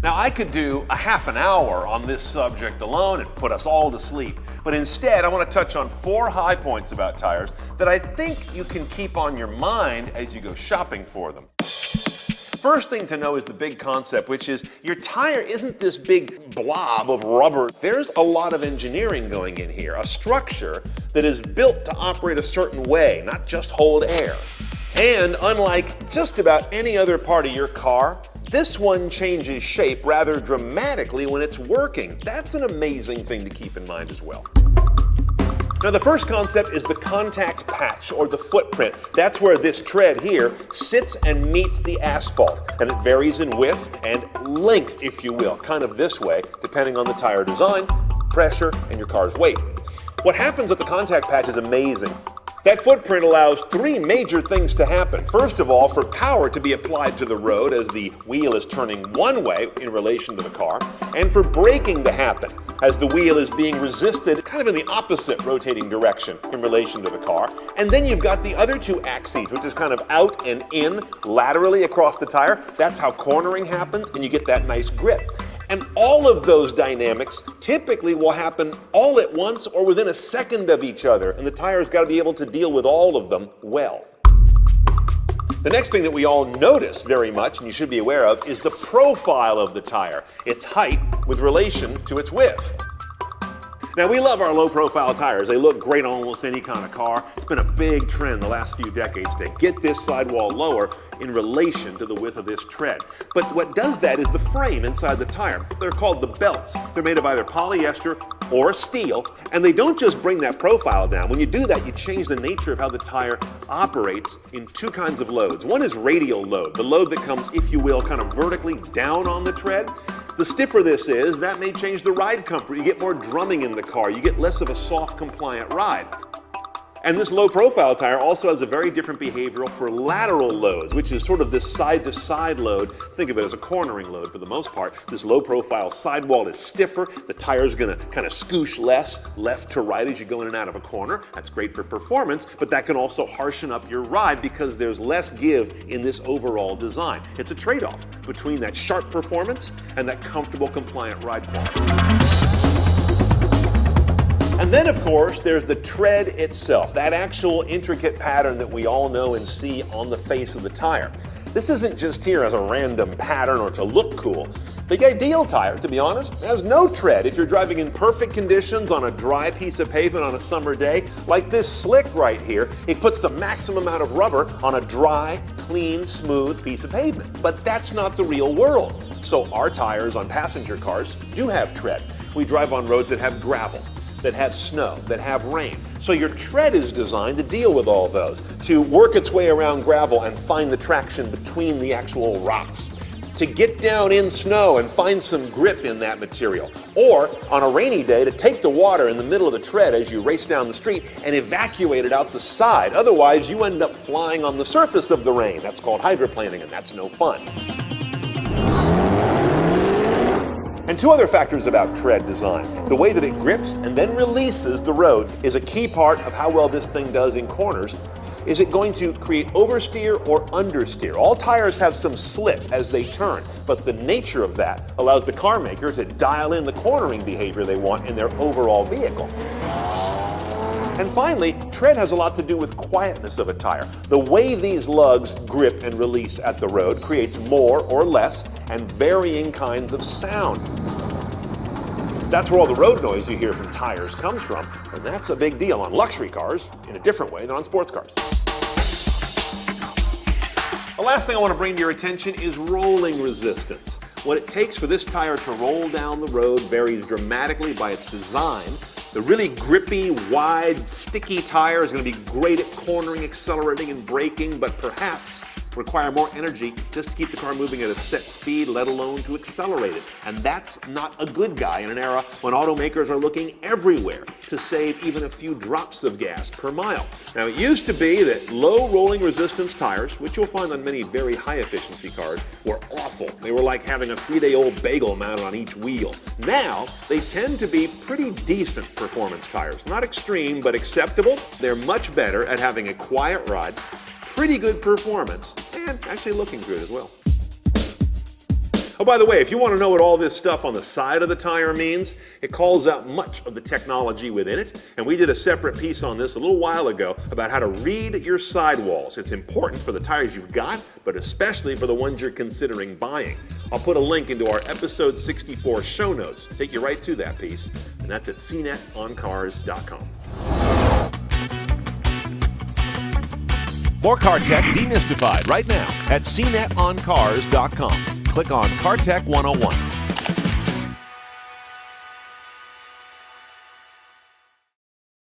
Now, I could do a half an hour on this subject alone and put us all to sleep, but instead I want to touch on 4 high points about tires that I think you can keep on your mind as you go shopping for them. First thing to know is the big concept, which is your tire isn't this big blob of rubber. There's a lot of engineering going in here, a structure that is built to operate a certain way, not just hold air. And unlike just about any other part of your car, this one changes shape rather dramatically when it's working. That's an amazing thing to keep in mind as well. Now, the first concept is the contact patch, or the footprint. That's where this tread here sits and meets the asphalt, and it varies in width and length, if you will, kind of this way, depending on the tire design, pressure, and your car's weight. What happens at the contact patch is amazing. That footprint allows 3 major things to happen. First of all, for power to be applied to the road as the wheel is turning one way in relation to the car, and for braking to happen as the wheel is being resisted kind of in the opposite rotating direction in relation to the car. And then you've got the other 2 axes, which is kind of out and in laterally across the tire. That's how cornering happens, and you get that nice grip. And all of those dynamics typically will happen all at once or within a second of each other, and the tire's got to be able to deal with all of them well. The next thing that we all notice very much, and you should be aware of, is the profile of the tire, its height with relation to its width. Now, we love our low-profile tires. They look great on almost any kind of car. It's been a big trend the last few decades to get this sidewall lower in relation to the width of this tread. But what does that is the frame inside the tire. They're called the belts. They're made of either polyester or steel, and they don't just bring that profile down. When you do that, you change the nature of how the tire operates in 2 kinds of loads. One is radial load, the load that comes, if you will, kind of vertically down on the tread. The stiffer this is, that may change the ride comfort. You get more drumming in the car. You get less of a soft, compliant ride. And this low-profile tire also has a very different behavioral for lateral loads, which is sort of this side-to-side load. Think of it as a cornering load for the most part. This low-profile sidewall is stiffer. The tire's going to kind of scoosh less left to right as you go in and out of a corner. That's great for performance, but that can also harshen up your ride because there's less give in this overall design. It's a trade-off between that sharp performance and that comfortable, compliant ride quality. And then, of course, there's the tread itself, that actual intricate pattern that we all know and see on the face of the tire. This isn't just here as a random pattern or to look cool. The ideal tire, to be honest, has no tread. If you're driving in perfect conditions on a dry piece of pavement on a summer day, like this slick right here, it puts the maximum amount of rubber on a dry, clean, smooth piece of pavement. But that's not the real world. So our tires on passenger cars do have tread. We drive on roads that have gravel, that have snow, that have rain. So your tread is designed to deal with all those, to work its way around gravel and find the traction between the actual rocks, to get down in snow and find some grip in that material, or on a rainy day to take the water in the middle of the tread as you race down the street and evacuate it out the side. Otherwise, you end up flying on the surface of the rain. That's called hydroplaning, and that's no fun. And 2 other factors about tread design. The way that it grips and then releases the road is a key part of how well this thing does in corners. Is it going to create oversteer or understeer? All tires have some slip as they turn, but the nature of that allows the car maker to dial in the cornering behavior they want in their overall vehicle. And finally, tread has a lot to do with quietness of a tire. The way these lugs grip and release at the road creates more or less and varying kinds of sound. That's where all the road noise you hear from tires comes from, and that's a big deal on luxury cars in a different way than on sports cars. The last thing I want to bring to your attention is rolling resistance. What it takes for this tire to roll down the road varies dramatically by its design. The really grippy, wide, sticky tire is going to be great at cornering, accelerating, and braking, but perhaps require more energy just to keep the car moving at a set speed, let alone to accelerate it. And that's not a good guy in an era when automakers are looking everywhere to save even a few drops of gas per mile. Now, it used to be that low rolling resistance tires, which you'll find on many very high efficiency cars, were awful. They were like having a 3-day-old bagel mounted on each wheel. Now, they tend to be pretty decent performance tires. Not extreme, but acceptable. They're much better at having a quiet ride, pretty good performance, and actually looking good as well. Oh, by the way, if you want to know what all this stuff on the side of the tire means, it calls out much of the technology within it, and we did a separate piece on this a little while ago about how to read your sidewalls. It's important for the tires you've got, but especially for the ones you're considering buying. I'll put a link into our episode 64 show notes to take you right to that piece, and that's at cnetoncars.com. More car tech demystified right now at cnetoncars.com. Click on Car Tech 101.